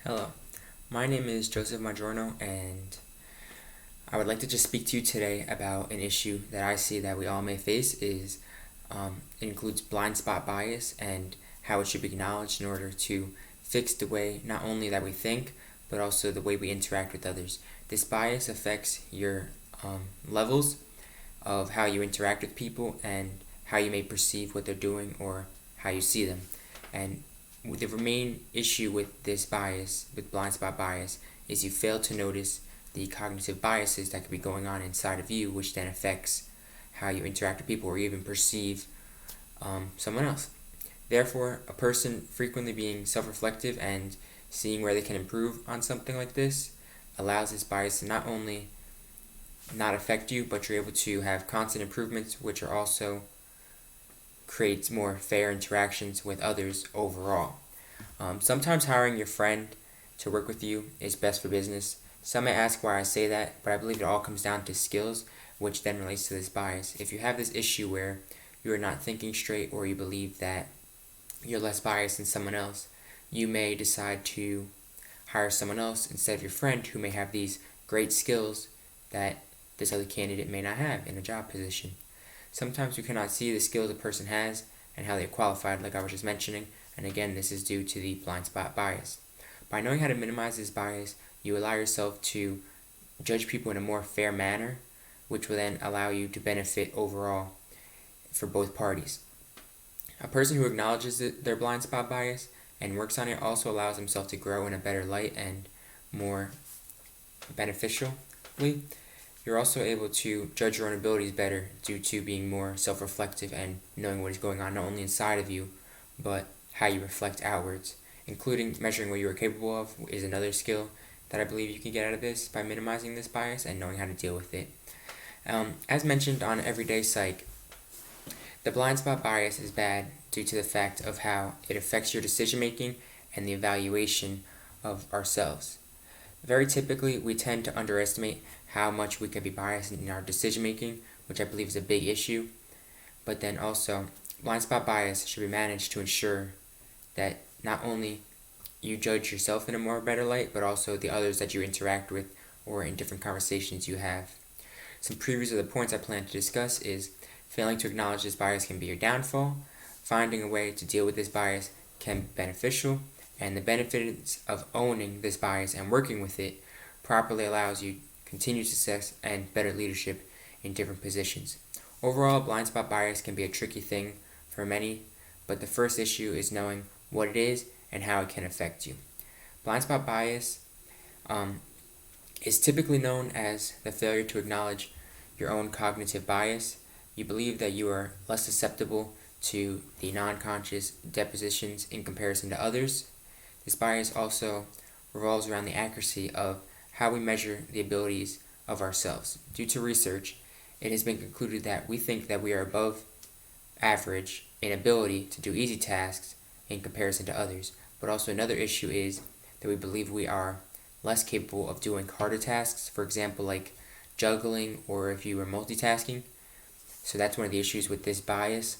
Hello, my name is Joseph Majorno, and I would like to just speak to you today about an issue that I see that we all may face. It includes blind spot bias and how it should be acknowledged in order to fix the way not only that we think, but also the way we interact with others. This bias affects your levels of how you interact with people and how you may perceive what they're doing or how you see them. And the main issue with this bias, with blind spot bias, is you fail to notice the cognitive biases that could be going on inside of you, which then affects how you interact with people or even perceive someone else. Therefore, a person frequently being self-reflective and seeing where they can improve on something like this allows this bias to not only not affect you, but you're able to have constant improvements, which are also creates more fair interactions with others overall. Sometimes hiring your friend to work with you is best for business. Some may ask why I say that, but I believe it all comes down to skills, which then relates to this bias. If you have this issue where you are not thinking straight or you believe that you're less biased than someone else, you may decide to hire someone else instead of your friend who may have these great skills that this other candidate may not have in a job position. Sometimes we cannot see the skills a person has and how they're qualified, like I was just mentioning, and again, this is due to the blind spot bias. By knowing how to minimize this bias, you allow yourself to judge people in a more fair manner, which will then allow you to benefit overall for both parties. A person who acknowledges their blind spot bias and works on it also allows himself to grow in a better light and more beneficially. You're also able to judge your own abilities better due to being more self-reflective and knowing what is going on not only inside of you, but how you reflect outwards. Including measuring what you are capable of is another skill that I believe you can get out of this by minimizing this bias and knowing how to deal with it. As mentioned on Everyday Psych, the blind spot bias is bad due to the fact of how it affects your decision making and the evaluation of ourselves. Very typically, we tend to underestimate how much we can be biased in our decision making, which I believe is a big issue. But then also, blind spot bias should be managed to ensure that not only you judge yourself in a more better light, but also the others that you interact with or in different conversations you have. Some previews of the points I plan to discuss is failing to acknowledge this bias can be your downfall, finding a way to deal with this bias can be beneficial, and the benefits of owning this bias and working with it properly allows you continued success and better leadership in different positions. Overall, blind spot bias can be a tricky thing for many, but the first issue is knowing what it is and how it can affect you. Blind spot bias is typically known as the failure to acknowledge your own cognitive bias. You believe that you are less susceptible to the non-conscious depositions in comparison to others. This bias also revolves around the accuracy of how we measure the abilities of ourselves. Due to research, it has been concluded that we think that we are above average in ability to do easy tasks in comparison to others. But also another issue is that we believe we are less capable of doing harder tasks, for example, like juggling or if you were multitasking. So that's one of the issues with this bias.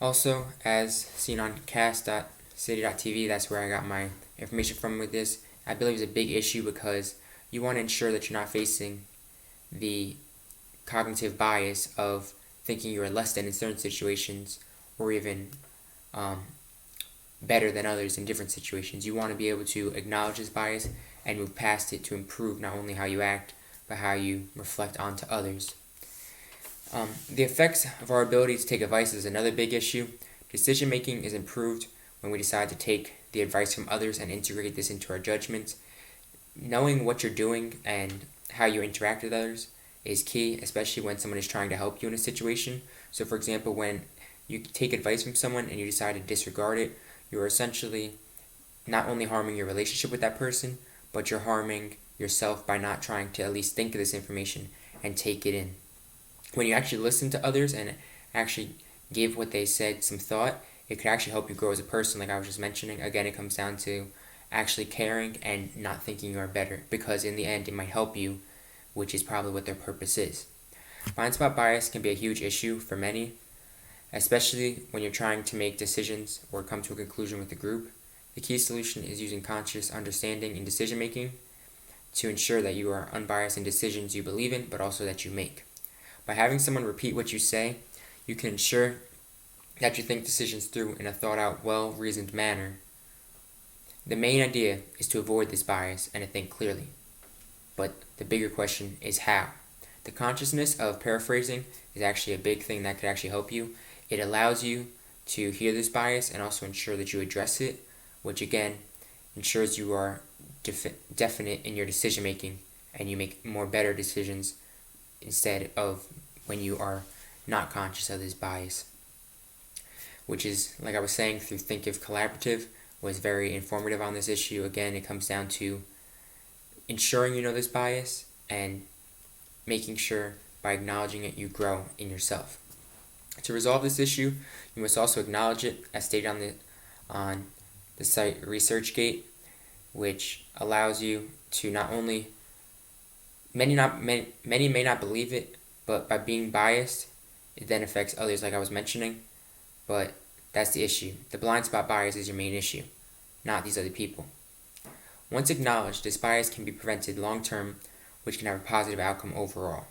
Also, as seen on cast.city.tv, that's where I got my information from with this, I believe is a big issue because you want to ensure that you're not facing the cognitive bias of thinking you are less than in certain situations or even better than others in different situations. You want to be able to acknowledge this bias and move past it to improve not only how you act, but how you reflect onto others. The effects of our ability to take advice is another big issue. Decision making is improved when we decide to take the advice from others and integrate this into our judgments. Knowing what you're doing and how you interact with others is key, especially when someone is trying to help you in a situation. So for example, when you take advice from someone and you decide to disregard it, you're essentially not only harming your relationship with that person, but you're harming yourself by not trying to at least think of this information and take it in. When you actually listen to others and actually give what they said some thought, it could actually help you grow as a person, like I was just mentioning. Again, it comes down to actually caring and not thinking you are better, because in the end it might help you, which is probably what their purpose is. Blind spot bias can be a huge issue for many, especially when you're trying to make decisions or come to a conclusion with a group. The key solution is using conscious understanding in decision making to ensure that you are unbiased in decisions you believe in, but also that you make. By having someone repeat what you say, you can ensure that you think decisions through in a thought out, well reasoned manner. The main idea is to avoid this bias and to think clearly. But the bigger question is how. The consciousness of paraphrasing is actually a big thing that could actually help you. It allows you to hear this bias and also ensure that you address it, which again ensures you are definite in your decision making and you make more better decisions instead of when you are not conscious of this bias. Which is, like I was saying, through Think If Collaborative was very informative on this issue. Again, it comes down to ensuring you know this bias and making sure by acknowledging it you grow in yourself. To resolve this issue, you must also acknowledge it, as stated on the site ResearchGate, which allows you to not only many may not believe it, but by being biased, it then affects others, like I was mentioning. But that's the issue. The blind spot bias is your main issue, not these other people. Once acknowledged, this bias can be prevented long term, which can have a positive outcome overall.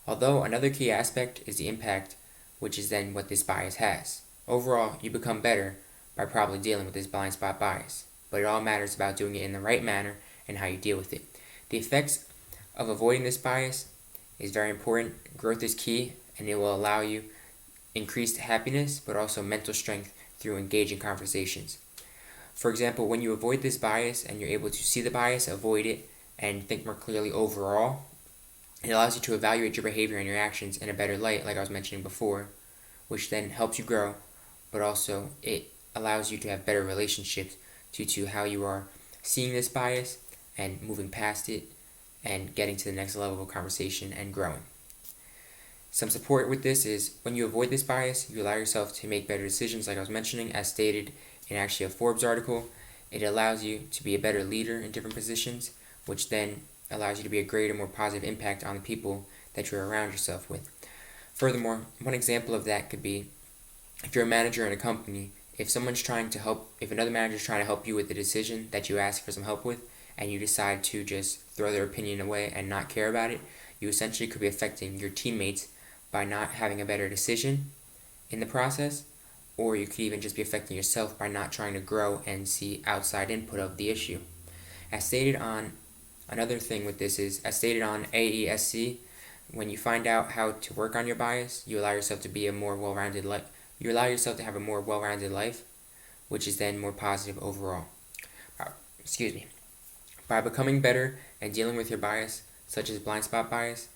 Although another key aspect is the impact, which is then what this bias has. Overall, you become better by probably dealing with this blind spot bias, but it all matters about doing it in the right manner and how you deal with it. The effects of avoiding this bias is very important. Growth is key, and it will allow you increased happiness, but also mental strength through engaging conversations. For example, when you avoid this bias and you're able to see the bias, avoid it, and think more clearly overall, it allows you to evaluate your behavior and your actions in a better light, like I was mentioning before, which then helps you grow, but also it allows you to have better relationships due to how you are seeing this bias and moving past it and getting to the next level of conversation and growing. Some support with this is when you avoid this bias, you allow yourself to make better decisions, like I was mentioning, as stated in actually a Forbes article. It allows you to be a better leader in different positions, which then allows you to be a greater, more positive impact on the people that you're around yourself with. Furthermore, one example of that could be if you're a manager in a company, if another manager is trying to help you with the decision that you ask for some help with, and you decide to just throw their opinion away and not care about it, you essentially could be affecting your teammates by not having a better decision in the process, or you could even just be affecting yourself by not trying to grow and see outside input of the issue. As stated on Another thing with this is, as stated on AESC, when you find out how to work on your bias, you allow yourself to be a more well-rounded life. You allow yourself to have a more well-rounded life, which is then more positive overall. By becoming better and dealing with your bias, such as blind spot bias,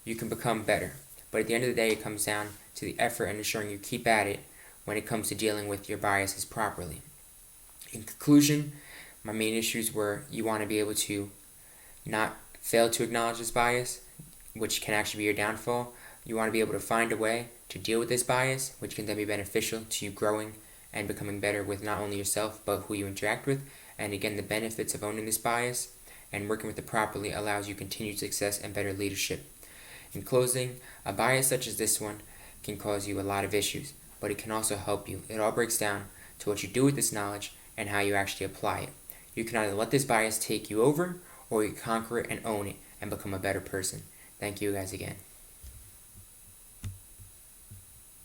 you can become better. But at the end of the day, it comes down to the effort and ensuring you keep at it when it comes to dealing with your biases properly. In conclusion, my main issues were you want to be able to not fail to acknowledge this bias, which can actually be your downfall. You want to be able to find a way to deal with this bias, which can then be beneficial to you growing and becoming better with not only yourself, but who you interact with. And again, the benefits of owning this bias and working with it properly allows you continued success and better leadership. In closing, a bias such as this one can cause you a lot of issues, but it can also help you. It all breaks down to what you do with this knowledge and how you actually apply it. You can either let this bias take you over, or you conquer it and own it and become a better person. Thank you guys again.